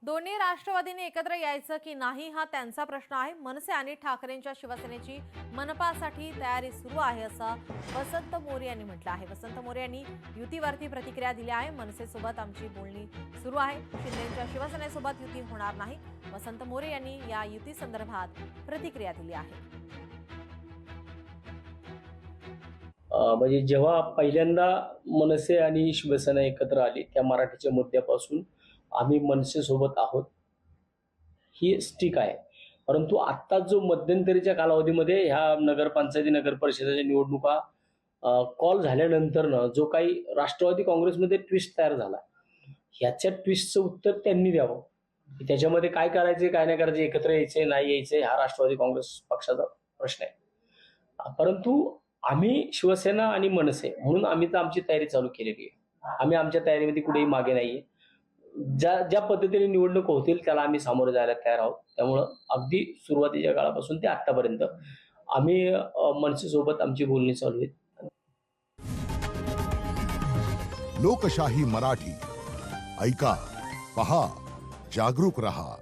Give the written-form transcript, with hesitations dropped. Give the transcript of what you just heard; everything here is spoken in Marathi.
दोन्ही राष्ट्रवादीने एकत्र यायचं की नाही हा त्यांचा प्रश्न आहे. मनसे आणि ठाकरेंच्या शिवसेनेची मनपासाठी तयारी सुरू आहे असं वसंत मोरे यांनी म्हटलं आहे. वसंत मोरे यांनी युतीवरती प्रतिक्रिया दिली आहे. मनसेसोबत आमची बोलणी सुरू आहे. शिंदेच्या शिवसेनेसोबत युती होणार नाही. वसंत मोरे यांनी या युती संदर्भात प्रतिक्रिया दिली आहे. म्हणजे जेव्हा पहिल्यांदा मनसे आणि शिवसेना एकत्र आली त्या मराठीच्या मुद्द्यापासून आम्ही मनसेसोबत आहोत ही स्टिक आहे. परंतु आत्ता जो मध्यंतरीच्या कालावधीमध्ये ह्या नगरपंचायती नगर परिषदेच्या निवडणुका कॉल झाल्यानंतरनं जो काही राष्ट्रवादी काँग्रेसमध्ये ट्विस्ट तयार झाला ह्याच्या ट्विस्टचं उत्तर त्यांनी द्यावं. त्याच्यामध्ये काय करायचे काय नाही करायचे, एकत्र यायचे नाही यायचे हा राष्ट्रवादी काँग्रेस पक्षाचा प्रश्न आहे. परंतु आम्ही शिवसेना आणि मनसे म्हणून आम्ही तर आमची तयारी चालू केलेली आहे. आम्ही आमच्या तयारीमध्ये कुठेही मागे नाहीये. ज्या पद्धतीने निवडणूक होतील त्याला आम्ही सामोरे जायला तयार आहोत. त्यामुळं अगदी सुरुवातीच्या काळापासून ते आतापर्यंत आम्ही मनसेसोबत आमची बोलणी चालू आहेत. लोकशाही मराठी ऐका, पहा, जागरूक रहा.